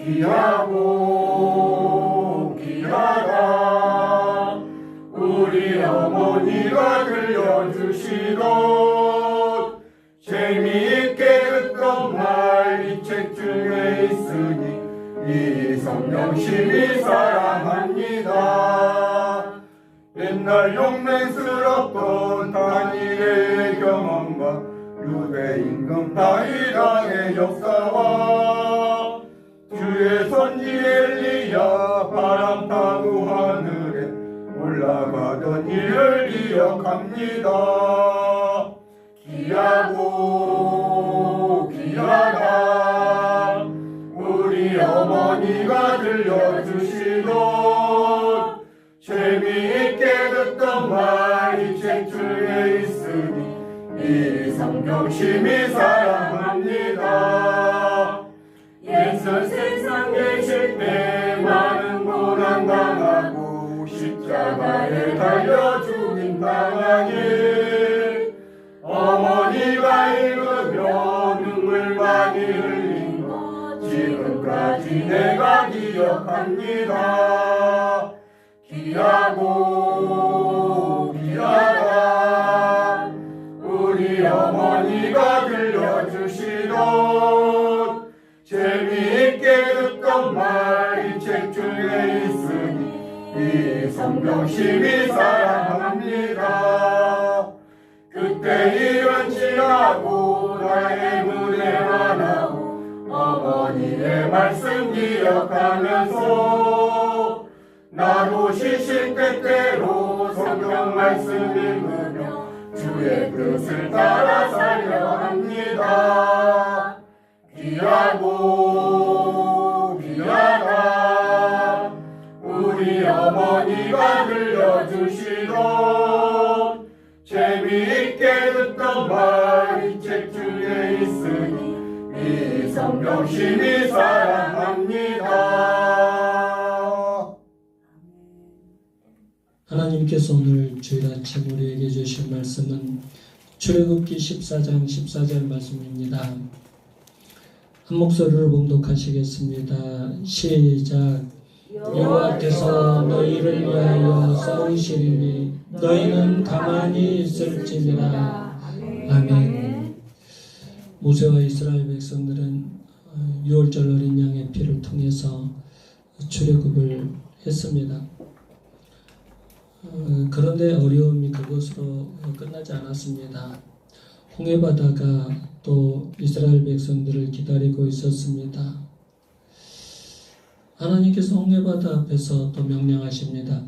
귀하고 귀하다. 우리 어머니가 들려주시던 재미있게 듣던 말 이 책 중에 있으니 이 성경 심히 사랑합니다. 옛날 용맹스럽던 다니엘의 경험과 유대 임금 다윗왕의 역사와 주의 선지 엘리야 바람 타고 하늘에 올라가던 일을 기억합니다. 귀하고 귀하다. 우리 어머니가 들려주시던 재미있게 듣던 말 이 책 중에 있으니 이 성경 심히 사랑합니다. 예수 세상 계실 때 많은 고난 당하고 십자가에 달려 죽임 당하니 어머니가 읽으며 눈물 많이 흘린 것 지금까지 내가 기억합니다. 귀하고 귀하다. 우리 어머니가 들려주시던 재미있게 듣던 말 이 책 중에 있으니 이 성경 심히 사랑합니다. 그때 일은 지나고 나의 무대가 나고 어머니의 말씀 기억하면서 나도 시시 때때로 성경 말씀 읽으며 주의 뜻을 따라 살려 합니다. 귀하고 귀하다. 우리 어머니가 들려주시던 재미있게 듣던 말 이 책 중에 있으니 이 성경 심히 사랑합니다. 하나님께서 오늘 주일 아침 우리에게 주신 말씀은 출애굽기 14장 14절 말씀입니다. 한 목소리로 봉독하시겠습니다. 시작. 여호와께서 너희를 위하여 싸우시리니 너희는 가만히 있을지니라. 아멘. 모세와 이스라엘 백성들은 6월절 어린 양의 피를 통해서 출애굽을 했습니다. 그런데 어려움이 그것으로 끝나지 않았습니다. 홍해바다가 또 이스라엘 백성들을 기다리고 있었습니다. 하나님께서 홍해바다 앞에서 또 명령하십니다.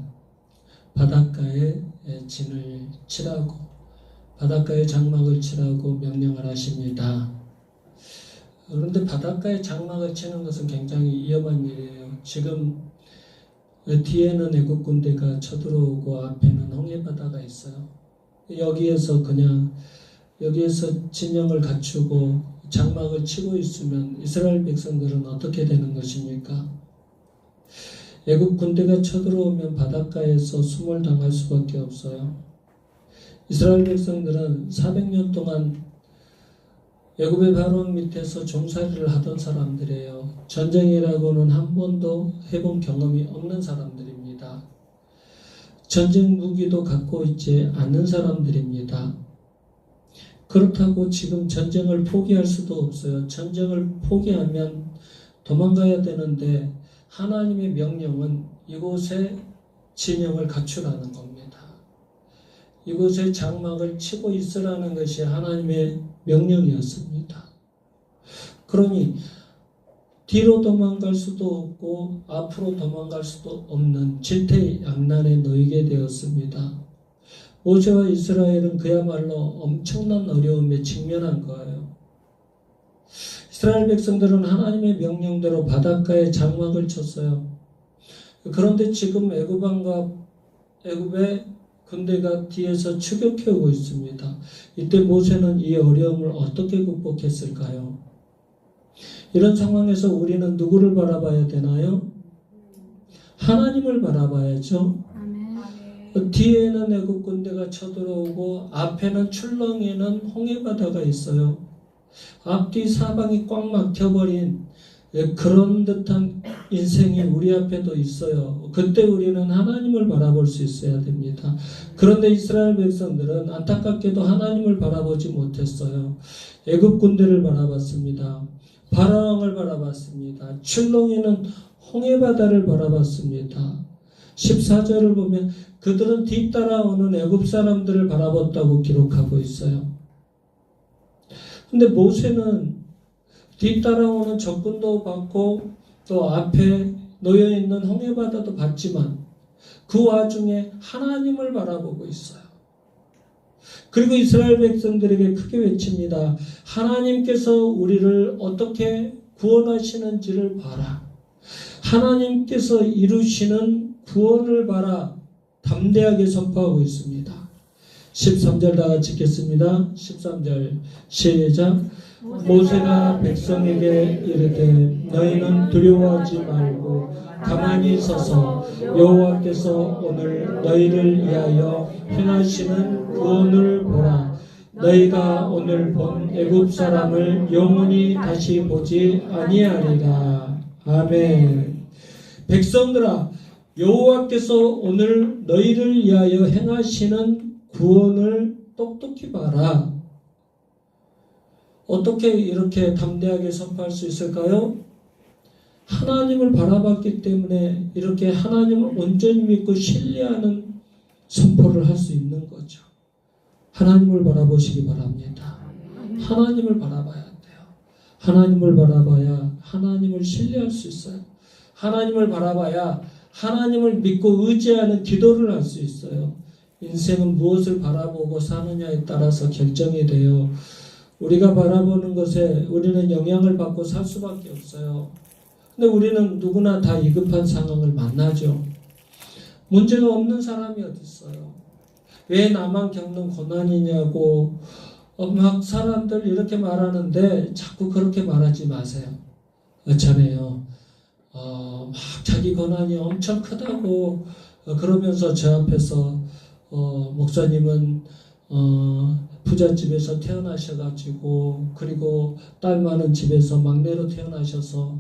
바닷가에 진을 치라고, 바닷가에 장막을 치라고 명령을 하십니다. 그런데 바닷가에 장막을 치는 것은 굉장히 위험한 일이에요. 지금 뒤에는 애국 군대가 쳐들어오고 앞에는 홍해바다가 있어요. 여기에서 진영을 갖추고 장막을 치고 있으면 이스라엘 백성들은 어떻게 되는 것입니까? 애국 군대가 쳐들어오면 바닷가에서 수몰 당할 수밖에 없어요. 이스라엘 백성들은 400년 동안 애굽의 바로왕 밑에서 종살이를 하던 사람들이에요. 전쟁이라고는 한 번도 해본 경험이 없는 사람들입니다. 전쟁 무기도 갖고 있지 않는 사람들입니다. 그렇다고 지금 전쟁을 포기할 수도 없어요. 전쟁을 포기하면 도망가야 되는데 하나님의 명령은 이곳에 진영을 갖추라는 겁니다. 이곳에 장막을 치고 있으라는 것이 하나님의 명령이었습니다. 그러니 뒤로 도망갈 수도 없고 앞으로 도망갈 수도 없는 질퇴양난에 놓이게 되었습니다. 모세와 이스라엘은 그야말로 엄청난 어려움에 직면한 거예요. 이스라엘 백성들은 하나님의 명령대로 바닷가에 장막을 쳤어요. 그런데 지금 애굽의 군대가 뒤에서 추격해오고 있습니다. 이때 모세는 이 어려움을 어떻게 극복했을까요? 이런 상황에서 우리는 누구를 바라봐야 되나요? 하나님을 바라봐야죠. 뒤에는 애국 군대가 쳐들어오고 앞에는 출렁이는 홍해바다가 있어요. 앞뒤 사방이 꽉 막혀버린 그런 듯한 인생이 우리 앞에도 있어요. 그때 우리는 하나님을 바라볼 수 있어야 됩니다. 그런데 이스라엘 백성들은 안타깝게도 하나님을 바라보지 못했어요. 애굽 군대를 바라봤습니다. 바라왕을 바라봤습니다. 출렁이는 홍해바다를 바라봤습니다. 14절을 보면 그들은 뒤따라오는 애굽 사람들을 바라봤다고 기록하고 있어요. 근데 모세는 뒤따라오는 적군도 봤고 또 앞에 놓여있는 홍해바다도 봤지만 그 와중에 하나님을 바라보고 있어요. 그리고 이스라엘 백성들에게 크게 외칩니다. 하나님께서 우리를 어떻게 구원하시는지를 봐라. 하나님께서 이루시는 구원을 봐라. 담대하게 선포하고 있습니다. 13절 다 같이 읽겠습니다. 13절 시작. 모세가 백성에게 이르되 너희는 두려워하지 말고 가만히 서서 여호와께서 오늘 너희를 위하여 행하시는 구원을 보라. 너희가 오늘 본 애굽 사람을 영원히 다시 보지 아니하리라. 아멘. 백성들아, 여호와께서 오늘 너희를 위하여 행하시는 구원을 똑똑히 봐라. 어떻게 이렇게 담대하게 선포할 수 있을까요? 하나님을 바라봤기 때문에 이렇게 하나님을 온전히 믿고 신뢰하는 선포를 할 수 있는 거죠. 하나님을 바라보시기 바랍니다. 하나님을 바라봐야 돼요. 하나님을 바라봐야 하나님을 신뢰할 수 있어요. 하나님을 바라봐야 하나님을 믿고 의지하는 기도를 할 수 있어요. 인생은 무엇을 바라보고 사느냐에 따라서 결정이 돼요. 우리가 바라보는 것에 우리는 영향을 받고 살 수밖에 없어요. 근데 우리는 누구나 다 위급한 상황을 만나죠. 문제가 없는 사람이 어디 있어요? 왜 나만 겪는 고난이냐고 막 사람들 이렇게 말하는데 자꾸 그렇게 말하지 마세요. 전에요. 막 자기 고난이 엄청 크다고 그러면서 제 앞에서 목사님은 부잣집에서 태어나셔가지고 그리고 딸 많은 집에서 막내로 태어나셔서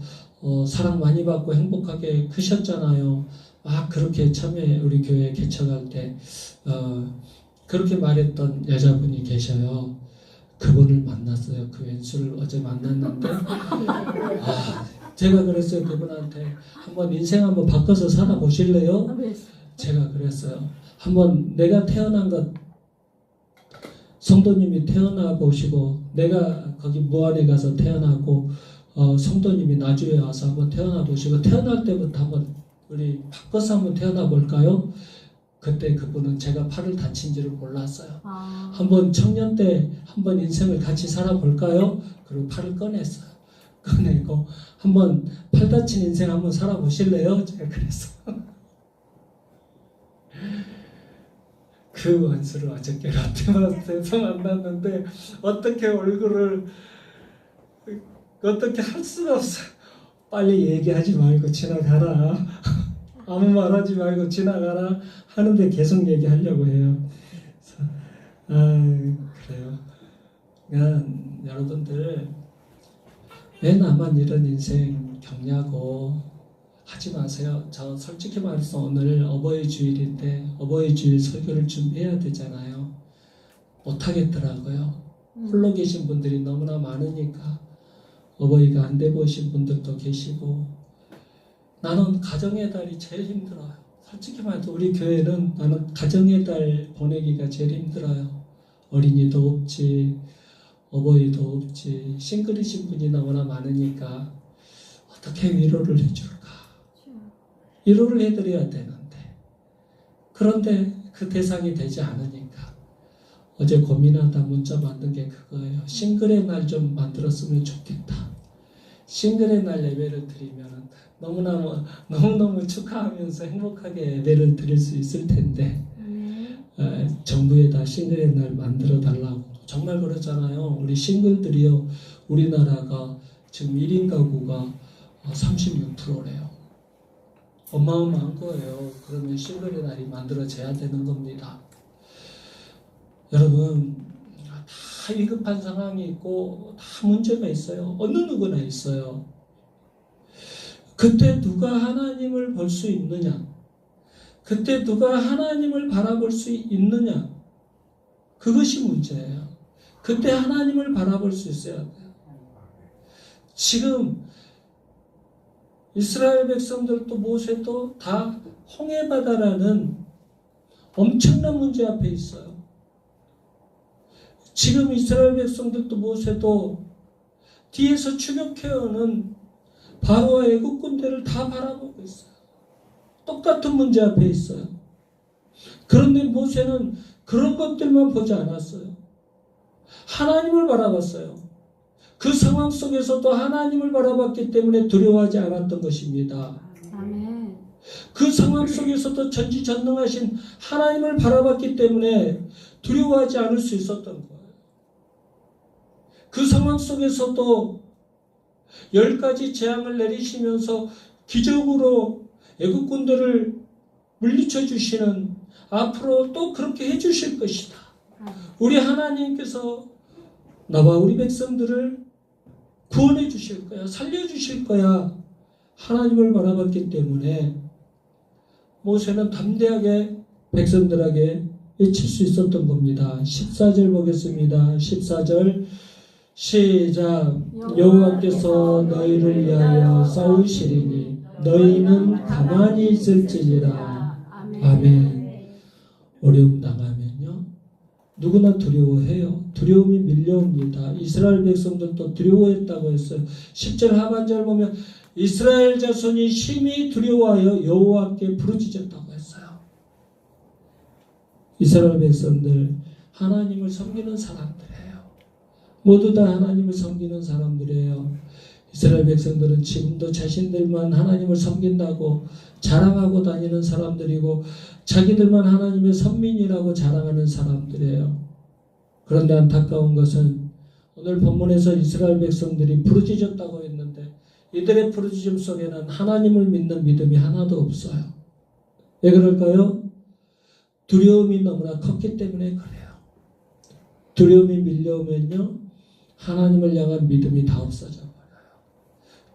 사랑 많이 받고 행복하게 크셨잖아요. 막 그렇게 처음에 우리 교회 개척할 때 그렇게 말했던 여자분이 계셔요. 그분을 만났어요. 그 왼수를 어제 만났는데 제가 그랬어요. 그분한테 한번 인생 한번 바꿔서 살아보실래요? 제가 그랬어요. 한번 내가 태어난 것 성도님이 태어나 보시고 내가 거기 무안에 가서 태어나고 성도님이 나주에 와서 한번 태어나 보시고 태어날 때부터 한번 우리 바꿔서 한번 태어나 볼까요? 그때 그분은 제가 팔을 다친지를 몰랐어요. 한번 청년 때 한번 인생을 같이 살아볼까요? 그리고 팔을 꺼냈어요. 꺼내고 한번 팔 다친 인생 한번 살아보실래요? 제가 그랬어요. 그 원수를 어저께 롯데마트에서 만났는데 어떻게 얼굴을 어떻게 할 수가 없어. 빨리 얘기하지 말고 지나가라. 아무 말하지 말고 지나가라 하는데 계속 얘기하려고 해요. 그래요. 그러니까 여러분들 왜 나만 이런 인생 겪냐고 하지 마세요. 저 솔직히 말해서 오늘 어버이 주일인데 어버이 주일 설교를 준비해야 되잖아요. 못하겠더라고요. 홀로 계신 분들이 너무나 많으니까 어버이가 안 돼 보신 분들도 계시고 나는 가정의 달이 제일 힘들어요. 솔직히 말해서 우리 교회는 나는 가정의 달 보내기가 제일 힘들어요. 어린이도 없지 어버이도 없지 싱글이신 분이 너무나 많으니까 어떻게 위로를 해줄까? 위로를 해드려야 되는데 그런데 그 대상이 되지 않으니까 어제 고민하다 문자 만든 게 그거예요. 싱글의 날 좀 만들었으면 좋겠다. 싱글의 날 예배를 드리면 너무너무 축하하면서 행복하게 예배를 드릴 수 있을 텐데 정부에다 싱글의 날 만들어 달라고 정말 그러잖아요. 우리 싱글들이요 우리나라가 지금 1인 가구가 36%래요. 어마어마한 거예요. 그러면 싱글의 날이 만들어져야 되는 겁니다. 여러분 다 위급한 상황이 있고 다 문제가 있어요. 어느 누구나 있어요. 그때 누가 하나님을 볼 수 있느냐? 그때 누가 하나님을 바라볼 수 있느냐? 그것이 문제예요. 그때 하나님을 바라볼 수 있어야 돼요. 지금 이스라엘 백성들도 모세도 다 홍해바다라는 엄청난 문제 앞에 있어요. 지금 이스라엘 백성들도 모세도 뒤에서 추격해오는 바로와 애국 군대를 다 바라보고 있어요. 똑같은 문제 앞에 있어요. 그런데 모세는 그런 것들만 보지 않았어요. 하나님을 바라봤어요. 그 상황 속에서도 하나님을 바라봤기 때문에 두려워하지 않았던 것입니다. 아멘. 그 상황 속에서도 전지전능하신 하나님을 바라봤기 때문에 두려워하지 않을 수 있었던 거예요. 그 상황 속에서도 10가지 재앙을 내리시면서 기적으로 애국군들을 물리쳐 주시는, 앞으로 또 그렇게 해주실 것이다. 우리 하나님께서 나와 우리 백성들을 구원해 주실 거야, 살려 주실 거야. 하나님을 바라봤기 때문에 모세는 담대하게 백성들에게 외칠 수 있었던 겁니다. 14절 보겠습니다. 14절 시작. 여호와께서 너희를 위하여 싸우시리니 너희는 가만히 있을지니라. 아멘. 어려움 당하면요, 누구나 두려워해요. 두려움이 밀려옵니다. 이스라엘 백성들도 두려워했다고 했어요. 10절 하반절 보면 이스라엘 자손이 심히 두려워하여 여호와께 부르짖었다고 했어요. 이스라엘 백성들 하나님을 섬기는 사람들이에요. 모두 다 하나님을 섬기는 사람들이에요. 이스라엘 백성들은 지금도 자신들만 하나님을 섬긴다고 자랑하고 다니는 사람들이고 자기들만 하나님의 선민이라고 자랑하는 사람들이에요. 그런데 안타까운 것은 오늘 본문에서 이스라엘 백성들이 부르짖었다고 했는데 이들의 부르짖음 속에는 하나님을 믿는 믿음이 하나도 없어요. 왜 그럴까요? 두려움이 너무나 컸기 때문에 그래요. 두려움이 밀려오면요, 하나님을 향한 믿음이 다 없어져 버려요.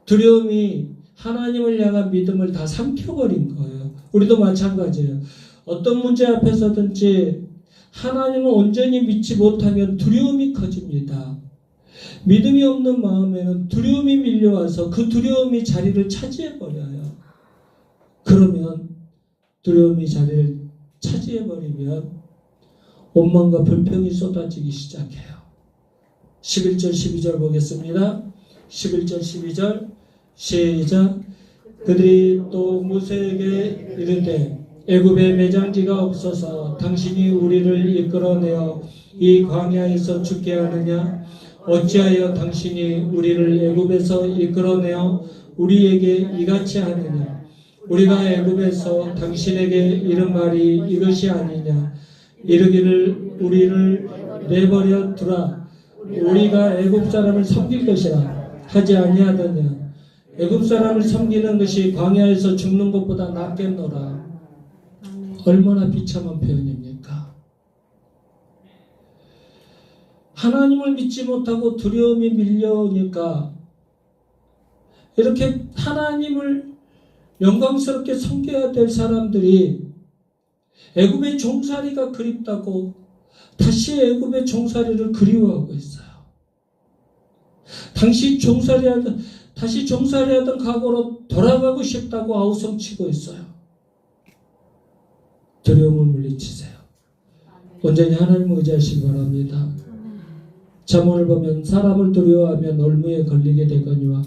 두려움이 하나님을 향한 믿음을 다 삼켜버린 거예요. 우리도 마찬가지예요. 어떤 문제 앞에서든지 하나님을 온전히 믿지 못하면 두려움이 커집니다. 믿음이 없는 마음에는 두려움이 밀려와서 그 두려움이 자리를 차지해버려요. 그러면 두려움이 자리를 차지해버리면 원망과 불평이 쏟아지기 시작해요. 11절 12절 보겠습니다. 11절 12절 시작. 그들이 또 모세에게 이르되 애굽에 매장지가 없어서 당신이 우리를 이끌어내어 이 광야에서 죽게 하느냐? 어찌하여 당신이 우리를 애굽에서 이끌어내어 우리에게 이같이 하느냐? 우리가 애굽에서 당신에게 이른 말이 이것이 아니냐? 이르기를 우리를 내버려 두라. 우리가 애굽 사람을 섬길 것이라 하지 아니하더냐? 애굽 사람을 섬기는 것이 광야에서 죽는 것보다 낫겠노라. 얼마나 비참한 표현입니까? 하나님을 믿지 못하고 두려움이 밀려오니까 이렇게 하나님을 영광스럽게 섬겨야 될 사람들이 애굽의 종살이가 그립다고 다시 애굽의 종살이를 그리워하고 있어요. 다시 종살이하던 각오로 돌아가고 싶다고 아우성치고 있어요. 두려움을 물리치세요. 온전히 하나님을 의지하시기 바랍니다. 잠언을 보면 사람을 두려워하면 올무에 걸리게 되거니와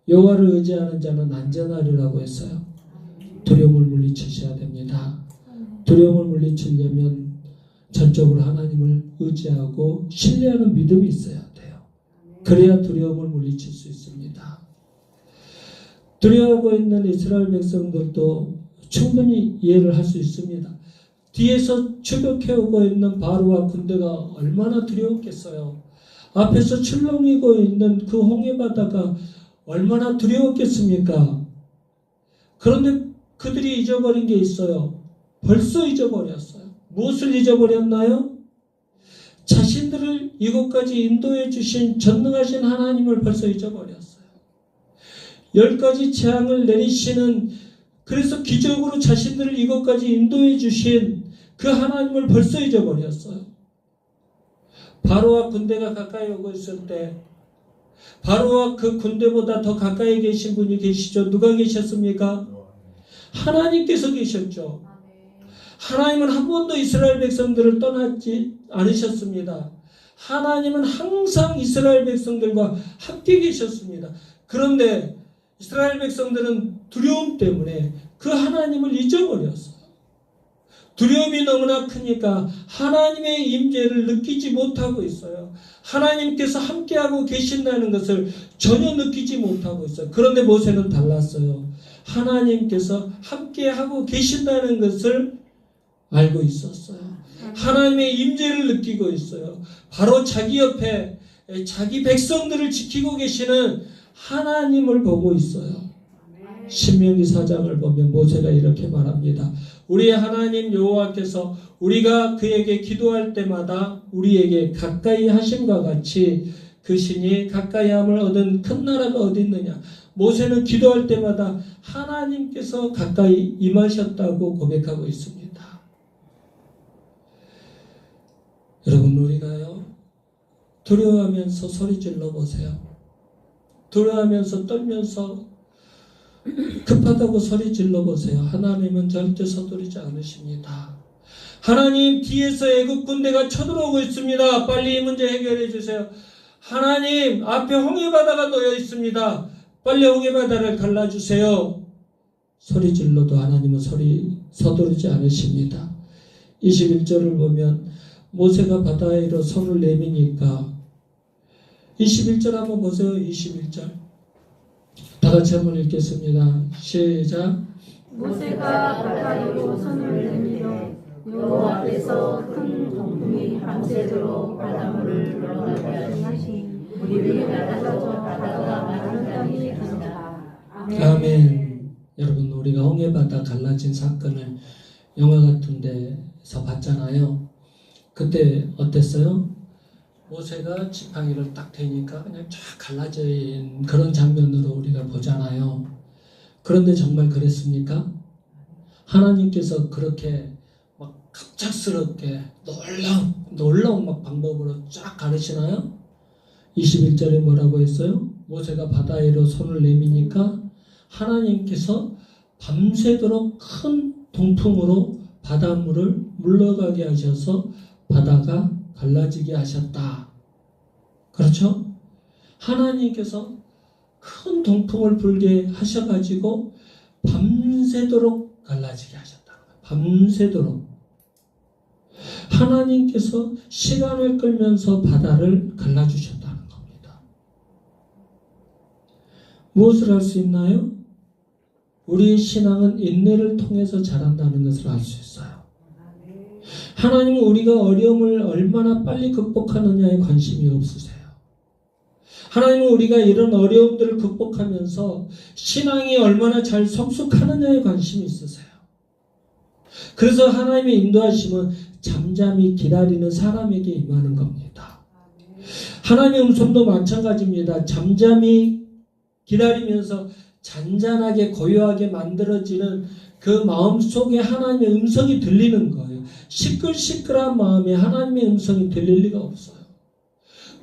여호와를 의지하는 자는 안전하리라고 했어요. 두려움을 물리치셔야 됩니다. 두려움을 물리치려면 전적으로 하나님을 의지하고 신뢰하는 믿음이 있어야 돼요. 그래야 두려움을 물리칠 수 있습니다. 두려워하고 있는 이스라엘 백성들도 충분히 이해를 할 수 있습니다. 뒤에서 추격해오고 있는 바로와 군대가 얼마나 두려웠겠어요. 앞에서 출렁이고 있는 그 홍해바다가 얼마나 두려웠겠습니까? 그런데 그들이 잊어버린 게 있어요. 벌써 잊어버렸어요. 무엇을 잊어버렸나요? 자신들을 이곳까지 인도해 주신 전능하신 하나님을 벌써 잊어버렸어요. 10가지 재앙을 내리시는, 그래서 기적으로 자신들을 이것까지 인도해 주신 그 하나님을 벌써 잊어버렸어요. 바로와 군대가 가까이 오고 있을 때 바로와 그 군대보다 더 가까이 계신 분이 계시죠. 누가 계셨습니까? 하나님께서 계셨죠. 하나님은 한 번도 이스라엘 백성들을 떠나지 않으셨습니다. 하나님은 항상 이스라엘 백성들과 함께 계셨습니다. 그런데 이스라엘 백성들은 두려움 때문에 그 하나님을 잊어버렸어요. 두려움이 너무나 크니까 하나님의 임재를 느끼지 못하고 있어요. 하나님께서 함께하고 계신다는 것을 전혀 느끼지 못하고 있어요. 그런데 모세는 달랐어요. 하나님께서 함께하고 계신다는 것을 알고 있었어요. 하나님의 임재를 느끼고 있어요. 바로 자기 옆에 자기 백성들을 지키고 계시는 하나님을 보고 있어요. 신명기 4장을 보면 모세가 이렇게 말합니다. 우리의 하나님 여호와께서 우리가 그에게 기도할 때마다 우리에게 가까이 하심과 같이 그 신이 가까이함을 얻은 큰 나라가 어디 있느냐. 모세는 기도할 때마다 하나님께서 가까이 임하셨다고 고백하고 있습니다. 여러분, 우리가요 두려워하면서 소리 질러 보세요. 두려워하면서 떨면서 급하다고 소리 질러 보세요. 하나님은 절대 서두르지 않으십니다. 하나님, 뒤에서 애국 군대가 쳐들어오고 있습니다. 빨리 이 문제 해결해 주세요. 하나님, 앞에 홍해바다가 놓여 있습니다. 빨리 홍해바다를 갈라주세요. 소리 질러도 하나님은 서두르지 않으십니다. 21절을 보면 모세가 바다 위로 손을 내미니까 21절 한번 보세요. 21절 다 같이 한번 읽겠습니다. 시작. 모세가 바다 위로 손을 내밀어 여호와께서 큰 동풍이 밤새도록 바닷물을 흘러가게 하시니 물이 갈라져 바다가 마른 땅이 된다. 아멘. 여러분, 우리가 홍해바다 갈라진 사건을 영화 같은 데서 봤잖아요. 그때 어땠어요? 모세가 지팡이를 딱 대니까 그냥 쫙 갈라진 그런 장면으로 우리가 보잖아요. 그런데 정말 그랬습니까? 하나님께서 그렇게 막 갑작스럽게 놀라운 막 방법으로 쫙 가르치나요? 21절에 뭐라고 했어요? 모세가 바다 위로 손을 내미니까 하나님께서 밤새도록 큰 동풍으로 바닷물을 물러가게 하셔서 바다가 갈라지게 하셨다. 그렇죠? 하나님께서 큰 동풍을 불게 하셔가지고 밤새도록 갈라지게 하셨다. 밤새도록. 하나님께서 시간을 끌면서 바다를 갈라주셨다는 겁니다. 무엇을 할 수 있나요? 우리의 신앙은 인내를 통해서 자란다는 것을 알 수 있어요. 하나님은 우리가 어려움을 얼마나 빨리 극복하느냐에 관심이 없으세요. 하나님은 우리가 이런 어려움들을 극복하면서 신앙이 얼마나 잘 성숙하느냐에 관심이 있으세요. 그래서 하나님의 인도하심은 잠잠히 기다리는 사람에게 임하는 겁니다. 하나님의 음성도 마찬가지입니다. 잠잠히 기다리면서 잔잔하게 고요하게 만들어지는 그 마음 속에 하나님의 음성이 들리는 거예요. 시끌시끌한 마음에 하나님의 음성이 들릴 리가 없어요.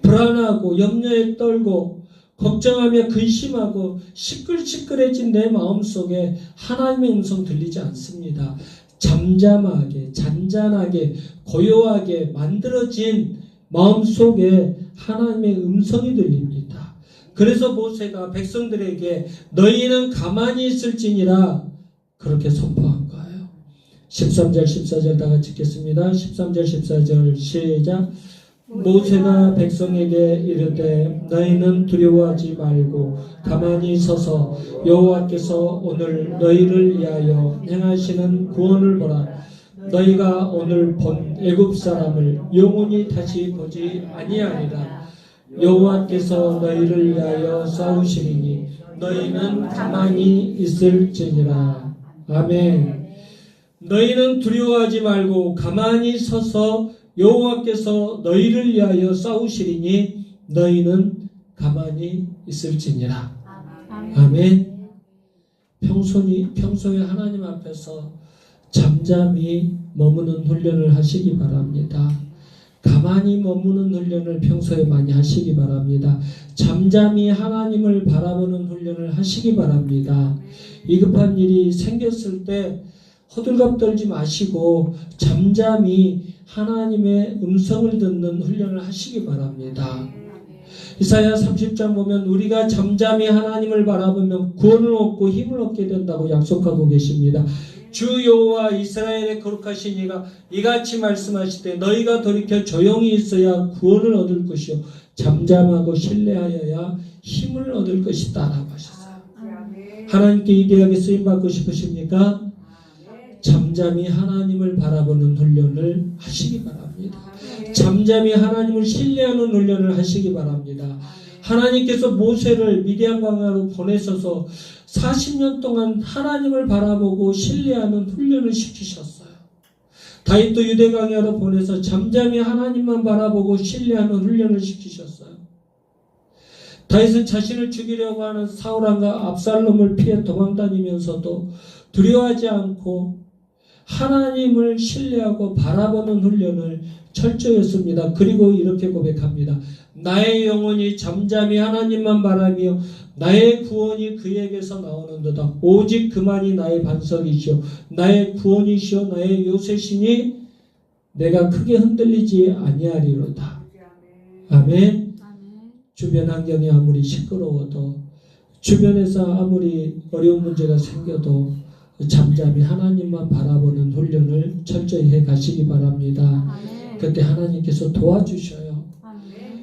불안하고 염려에 떨고 걱정하며 근심하고 시끌시끌해진 내 마음 속에 하나님의 음성 들리지 않습니다. 잠잠하게 잔잔하게 고요하게 만들어진 마음 속에 하나님의 음성이 들립니다. 그래서 모세가 백성들에게 너희는 가만히 있을지니라 그렇게 선포한 거예요. 13절 14절 다 같이 읽겠습니다. 13절 14절 시작. 모세가 백성에게 이르되 너희는 두려워하지 말고 가만히 서서 여호와께서 오늘 너희를 위하여 행하시는 구원을 보라. 너희가 오늘 본 애굽 사람을 영원히 다시 보지 아니하리라. 여호와께서 너희를 위하여 싸우시리니 너희는 가만히 있을지니라. 아멘. 너희는 두려워하지 말고 가만히 서서 여호와께서 너희를 위하여 싸우시리니 너희는 가만히 있을지니라. 아멘. 평소에 하나님 앞에서 잠잠히 머무는 훈련을 하시기 바랍니다. 가만히 머무는 훈련을 평소에 많이 하시기 바랍니다. 잠잠히 하나님을 바라보는 훈련을 하시기 바랍니다. 위급한 일이 생겼을 때 호들갑 떨지 마시고 잠잠히 하나님의 음성을 듣는 훈련을 하시기 바랍니다. 이사야 30장 보면 우리가 잠잠히 하나님을 바라보면 구원을 얻고 힘을 얻게 된다고 약속하고 계십니다. 주 여호와 이스라엘의 거룩하신 이가 이같이 말씀하시되 너희가 돌이켜 조용히 있어야 구원을 얻을 것이요 잠잠하고 신뢰하여야 힘을 얻을 것이다 라고 하셨어요. 하나님께 위대하게 쓰임받고 싶으십니까? 잠잠히 하나님을 바라보는 훈련을 하시기 바랍니다. 잠잠히 하나님을 신뢰하는 훈련을 하시기 바랍니다. 하나님께서 모세를 미디안 광야로 보내셔서 40년 동안 하나님을 바라보고 신뢰하는 훈련을 시키셨어요. 다윗도 유대 광야로 보내서 잠잠히 하나님만 바라보고 신뢰하는 훈련을 시키셨어요. 다윗은 자신을 죽이려고 하는 사울왕과 압살롬을 피해 도망다니면서도 두려워하지 않고 하나님을 신뢰하고 바라보는 훈련을 철저히 했습니다. 그리고 이렇게 고백합니다. 나의 영혼이 잠잠히 하나님만 바라며 나의 구원이 그에게서 나오는도다. 오직 그만이 나의 반석이시오 나의 구원이시오 나의 요새시니 내가 크게 흔들리지 아니하리로다. 아멘. 주변 환경이 아무리 시끄러워도 주변에서 아무리 어려운 문제가 생겨도 잠잠히 하나님만 바라보는 훈련을 철저히 해 가시기 바랍니다. 그때 하나님께서 도와주셔요.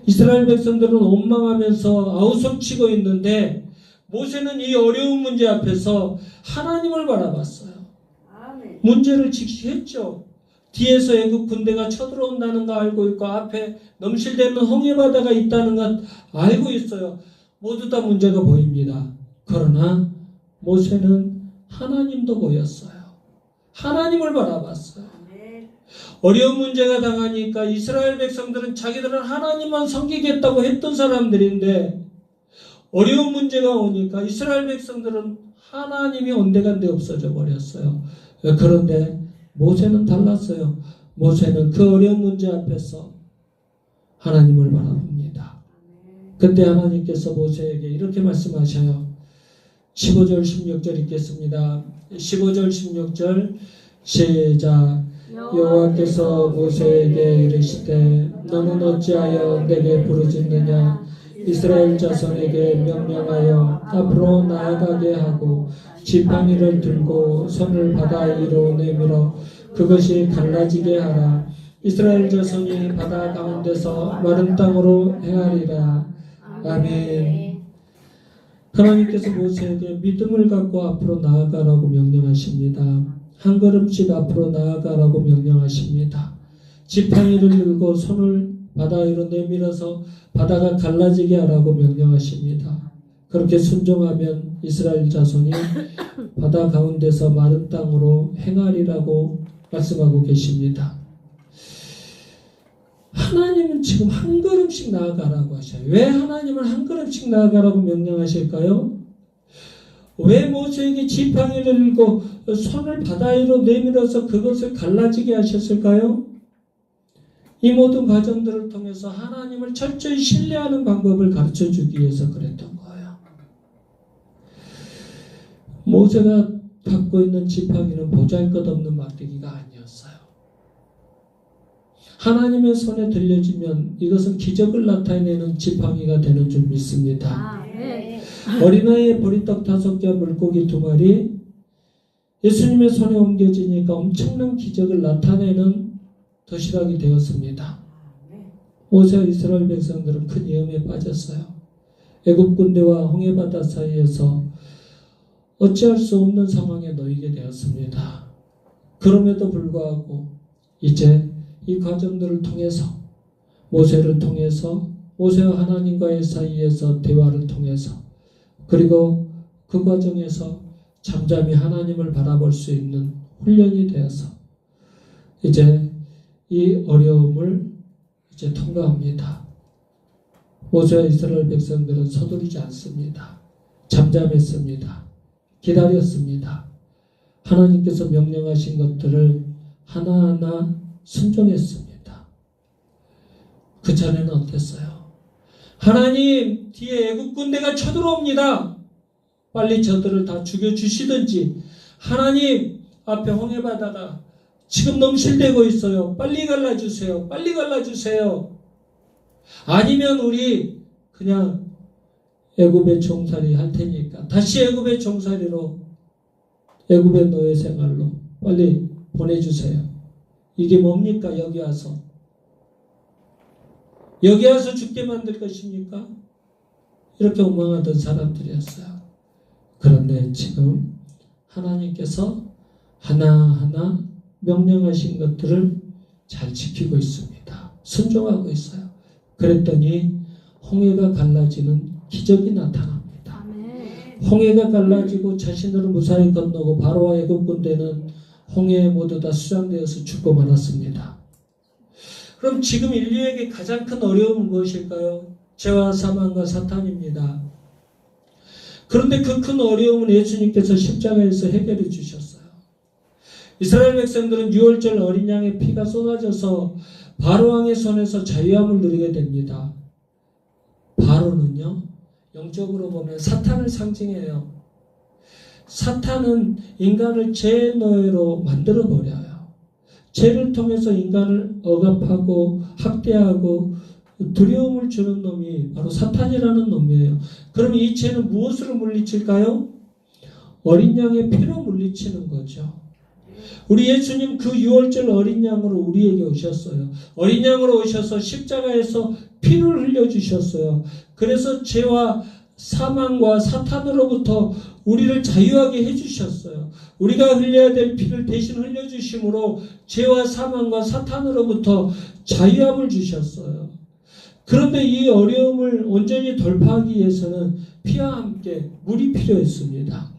이스라엘 백성들은 원망하면서 아우성치고 있는데 모세는 이 어려운 문제 앞에서 하나님을 바라봤어요. 문제를 직시했죠. 뒤에서 애국 군대가 쳐들어온다는 거 알고 있고 앞에 넘실대는 홍해바다가 있다는 것 알고 있어요. 모두 다 문제가 보입니다. 그러나 모세는 하나님도 보였어요. 하나님을 바라봤어요. 어려운 문제가 당하니까 이스라엘 백성들은 자기들은 하나님만 섬기겠다고 했던 사람들인데 어려운 문제가 오니까 이스라엘 백성들은 하나님이 온데간데 없어져 버렸어요. 그런데 모세는 달랐어요. 모세는 그 어려운 문제 앞에서 하나님을 바라봅니다. 그때 하나님께서 모세에게 이렇게 말씀하셔요. 15절 16절 읽겠습니다. 15절 16절 시작. 여호와께서 모세에게 이르시되 너는 어찌하여 내게 부르짖느냐 이스라엘 자손에게 명령하여 앞으로 나아가게 하고 지팡이를 들고 손을 바다 위로 내밀어 그것이 갈라지게 하라. 이스라엘 자손이 바다 가운데서 마른 땅으로 행하리라. 아멘. 하나님께서 모세에게 믿음을 갖고 앞으로 나아가라고 명령하십니다. 한 걸음씩 앞으로 나아가라고 명령하십니다. 지팡이를 들고 손을 바다 위로 내밀어서 바다가 갈라지게 하라고 명령하십니다. 그렇게 순종하면 이스라엘 자손이 바다 가운데서 마른 땅으로 행하리라고 말씀하고 계십니다. 하나님은 지금 한 걸음씩 나아가라고 하셔요. 왜 하나님은 한 걸음씩 나아가라고 명령하실까요? 왜 모세에게 지팡이를 들고 손을 바다 위로 내밀어서 그것을 갈라지게 하셨을까요? 이 모든 과정들을 통해서 하나님을 철저히 신뢰하는 방법을 가르쳐주기 위해서 그랬던 거예요. 모세가 갖고 있는 지팡이는 보잘것없는 막대기가 아니었어요. 하나님의 손에 들려지면 이것은 기적을 나타내는 지팡이가 되는 줄 믿습니다. 어린아이의 보리떡 5개와 물고기 2마리 예수님의 손에 옮겨지니까 엄청난 기적을 나타내는 도시락이 되었습니다. 모세와 이스라엘 백성들은 큰 위험에 빠졌어요. 애굽 군대와 홍해바다 사이에서 어찌할 수 없는 상황에 놓이게 되었습니다. 그럼에도 불구하고 이제 이 과정들을 통해서 모세를 통해서 모세와 하나님과의 사이에서 대화를 통해서 그리고 그 과정에서 잠잠히 하나님을 바라볼 수 있는 훈련이 되어서 이제 이 어려움을 이제 통과합니다. 모세와 이스라엘 백성들은 서두르지 않습니다. 잠잠했습니다. 기다렸습니다. 하나님께서 명령하신 것들을 하나하나 순종했습니다. 그 전에는 어땠어요? 하나님, 뒤에 애국 군대가 쳐들어옵니다. 빨리 저들을 다 죽여주시든지, 하나님, 앞에 홍해바다가 지금 넘실대고 있어요. 빨리 갈라주세요. 빨리 갈라주세요. 아니면 우리 그냥 애굽의 종살이 할 테니까 다시 애굽의 종살이로, 애굽의 노예 생활로 빨리 보내주세요. 이게 뭡니까? 여기 와서 죽게 만들 것입니까? 이렇게 원망하던 사람들이었어요. 그런데 지금 하나님께서 하나하나 명령하신 것들을 잘 지키고 있습니다. 순종하고 있어요. 그랬더니 홍해가 갈라지는 기적이 나타납니다. 홍해가 갈라지고 자신들을 무사히 건너고 바로와 애굽 군대는 홍해에 모두 다 수장되어서 죽고 말았습니다. 그럼 지금 인류에게 가장 큰 어려움은 무엇일까요? 죄와 사망과 사탄입니다. 그런데 그 큰 어려움은 예수님께서 십자가에서 해결해 주셨어요. 이스라엘 백성들은 유월절 어린 양의 피가 쏟아져서 바로왕의 손에서 자유함을 누리게 됩니다. 바로는요, 영적으로 보면 사탄을 상징해요. 사탄은 인간을 죄의 노예로 만들어버려요. 죄를 통해서 인간을 억압하고 학대하고 두려움을 주는 놈이 바로 사탄이라는 놈이에요. 그럼 이 죄는 무엇으로 물리칠까요? 어린 양의 피로 물리치는 거죠. 우리 예수님 그 유월절 어린 양으로 우리에게 오셨어요. 어린 양으로 오셔서 십자가에서 피를 흘려주셨어요. 그래서 죄와 사망과 사탄으로부터 우리를 자유하게 해주셨어요. 우리가 흘려야 될 피를 대신 흘려주심으로 죄와 사망과 사탄으로부터 자유함을 주셨어요. 그런데 이 어려움을 온전히 돌파하기 위해서는 피와 함께 물이 필요했습니다.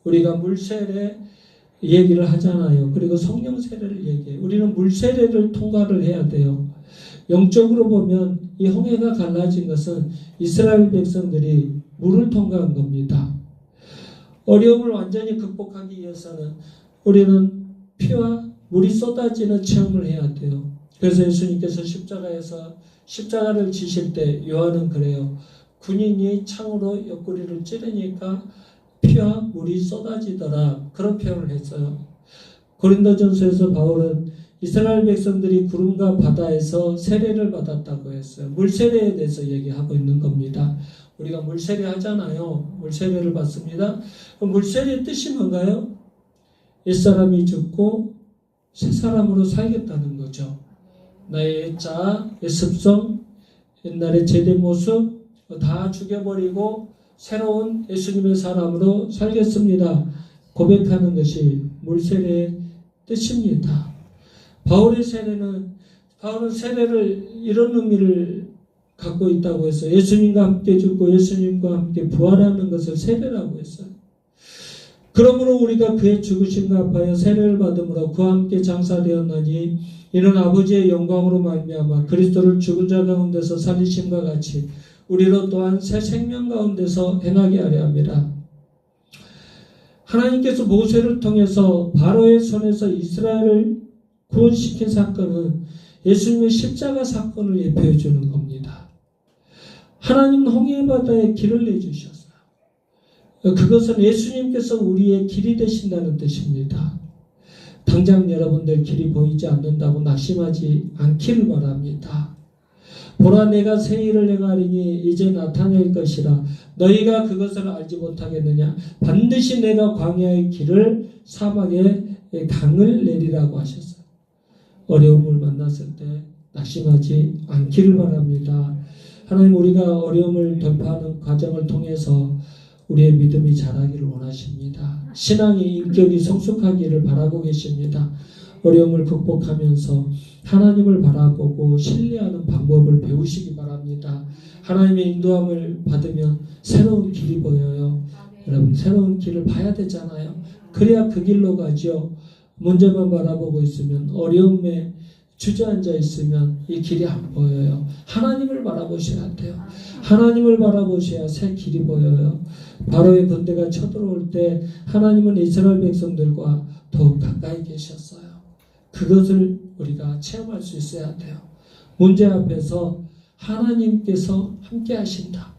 우리가 물 세례 얘기를 하잖아요. 그리고 성령 세례를 얘기해요. 우리는 물 세례를 통과를 해야 돼요. 영적으로 보면 이 홍해가 갈라진 것은 이스라엘 백성들이 물을 통과한 겁니다. 어려움을 완전히 극복하기 위해서는 우리는 피와 물이 쏟아지는 체험을 해야 돼요. 그래서 예수님께서 십자가에서 십자가를 지실 때 요한은 그래요. 군인이 창으로 옆구리를 찌르니까 피와 물이 쏟아지더라. 그런 표현을 했어요. 고린도전서에서 바울은 이스라엘 백성들이 구름과 바다에서 세례를 받았다고 했어요. 물세례에 대해서 얘기하고 있는 겁니다. 우리가 물세례 하잖아요. 물세례를 받습니다. 물세례의 뜻이 뭔가요? 옛사람이 죽고 새 사람으로 살겠다는 거죠. 나의 옛자, 옛습성, 옛날의 제대 모습 다 죽여버리고 새로운 예수님의 사람으로 살겠습니다. 고백하는 것이 물세례의 뜻입니다. 바울은 세례를 이런 의미를 갖고 있다고 했어요. 예수님과 함께 죽고 예수님과 함께 부활하는 것을 세례라고 했어요. 그러므로 우리가 그의 죽으심과 아파여 세례를 받음으로 그와 함께 장사되었나니 이는 아버지의 영광으로 말미암아 그리스도를 죽은 자 가운데서 살리심과 같이 우리로 또한 새 생명 가운데서 행하게 하려 함이라. 하나님께서 모세를 통해서 바로의 손에서 이스라엘을 구원시킨 사건은 예수님의 십자가 사건을 예표해 주는 겁니다. 하나님은 홍해 바다에 길을 내주셨어요. 그것은 예수님께서 우리의 길이 되신다는 뜻입니다. 당장 여러분들 길이 보이지 않는다고 낙심하지 않기를 바랍니다. 보라 내가 새 일을 행하리니 이제 나타낼 것이라 너희가 그것을 알지 못하겠느냐. 반드시 내가 광야의 길을 사막에 강을 내리라고 하셨어요. 어려움을 만났을 때 낙심하지 않기를 바랍니다. 하나님 우리가 어려움을 돌파하는 과정을 통해서 우리의 믿음이 자라기를 원하십니다. 신앙의 인격이 성숙하기를 바라고 계십니다. 어려움을 극복하면서 하나님을 바라보고 신뢰하는 방법을 배우시기 바랍니다. 하나님의 인도함을 받으면 새로운 길이 보여요. 여러분 새로운 길을 봐야 되잖아요. 그래야 그 길로 가죠. 문제만 바라보고 있으면 어려움에 주저앉아 있으면 이 길이 안 보여요. 하나님을 바라보셔야 돼요. 하나님을 바라보셔야 새 길이 보여요. 바로의 군대가 쳐들어올 때 하나님은 이스라엘 백성들과 더욱 가까이 계셨어요. 그것을 우리가 체험할 수 있어야 돼요. 문제 앞에서 하나님께서 함께 하신다.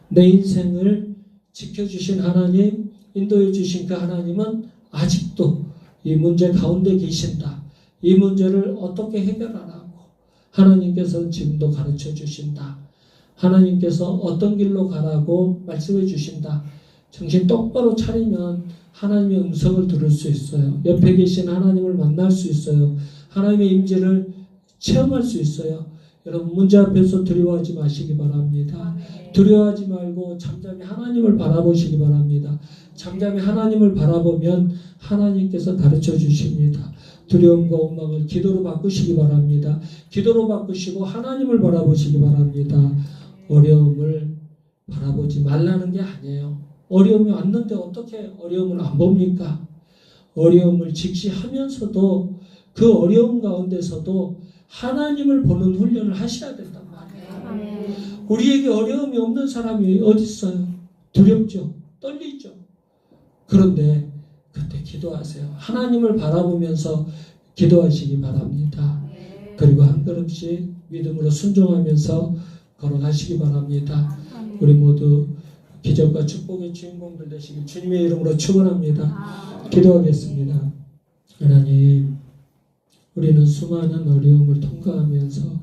내 인생을 지켜주신 하나님, 인도해 주신 그 하나님은 아직도 이 문제 가운데 계신다. 이 문제를 어떻게 해결하라고 하나님께서 지금도 가르쳐 주신다. 하나님께서 어떤 길로 가라고 말씀해 주신다. 정신 똑바로 차리면 하나님의 음성을 들을 수 있어요. 옆에 계신 하나님을 만날 수 있어요. 하나님의 임재를 체험할 수 있어요. 여러분 문제 앞에서 두려워하지 마시기 바랍니다. 두려워하지 말고 잠잠히 하나님을 바라보시기 바랍니다. 잠잠히 하나님을 바라보면 하나님께서 가르쳐 주십니다. 두려움과 원망을 기도로 바꾸시기 바랍니다. 기도로 바꾸시고 하나님을 바라보시기 바랍니다. 어려움을 바라보지 말라는 게 아니에요. 어려움이 왔는데 어떻게 어려움을 안 봅니까? 어려움을 직시하면서도 그 어려움 가운데서도 하나님을 보는 훈련을 하셔야 된단 말이에요. 우리에게 어려움이 없는 사람이 어디 있어요? 두렵죠. 떨리죠. 그런데 그때 기도하세요. 하나님을 바라보면서 기도하시기 바랍니다. 그리고 한 걸음씩 믿음으로 순종하면서 걸어가시기 바랍니다. 우리 모두 기적과 축복의 주인공들 되시길 주님의 이름으로 축원합니다. 기도하겠습니다. 하나님, 우리는 수많은 어려움을 통과하면서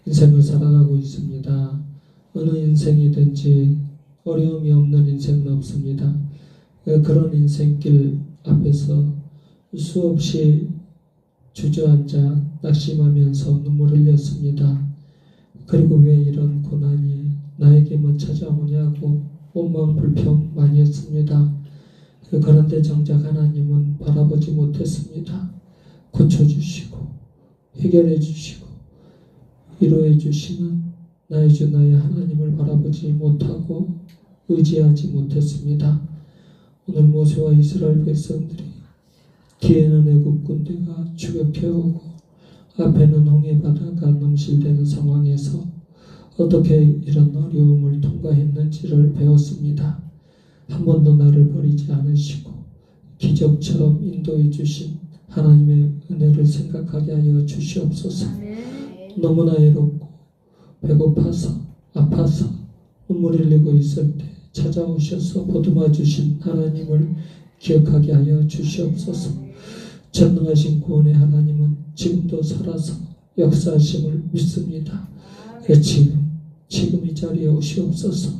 인생을 살아가고 있습니다. 어느 인생이든지 어려움이 없는 인생은 없습니다. 그런 인생길 앞에서 수없이 주저앉아 낙심하면서 눈물을 흘렸습니다. 그리고 왜 이런 고난이 나에게만 찾아오냐고 원망 불평 많이 했습니다. 그런데 정작 하나님은 바라보지 못했습니다. 고쳐주시고 해결해 주시고 위로해 주시는 나의 주 나의 하나님을 바라보지 못하고 의지하지 못했습니다. 오늘 모세와 이스라엘 백성들이 뒤에는 애굽 군대가 추격해오고 앞에는 홍해 바다가 넘실대는 상황에서 어떻게 이런 어려움을 통과했는지를 배웠습니다. 한 번도 나를 버리지 않으시고 기적처럼 인도해 주신 하나님의 은혜를 생각하게 하여 주시옵소서. 너무나 외롭고 배고파서 아파서 눈물 흘리고 있을 때 찾아오셔서 보듬어 주신 하나님을 기억하게 하여 주시옵소서. 전능하신 구원의 하나님은 지금도 살아서 역사하심을 믿습니다. 지금 이 자리에 오시옵소서.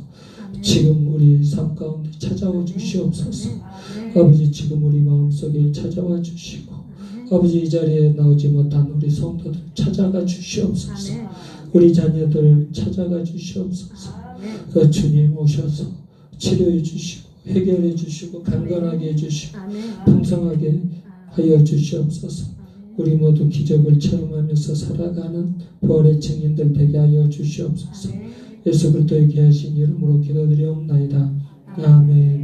지금 우리 삶 가운데 찾아와 주시옵소서. 아버지, 지금 우리 마음속에 찾아와 주시고 아버지, 이 자리에 나오지 못한 우리 성도들 찾아가 주시옵소서. 우리 자녀들 찾아가 주시옵소서. 주님 오셔서 치료해 주시고 해결해 주시고 강건하게 해주시고 풍성하게 하여 주시옵소서. 우리 모두 기적을 체험하면서 살아가는 부활의 증인들 되게 하여 주시옵소서. 예수 그리스도의 귀하신 이름으로 기도드리옵나이다. 아멘.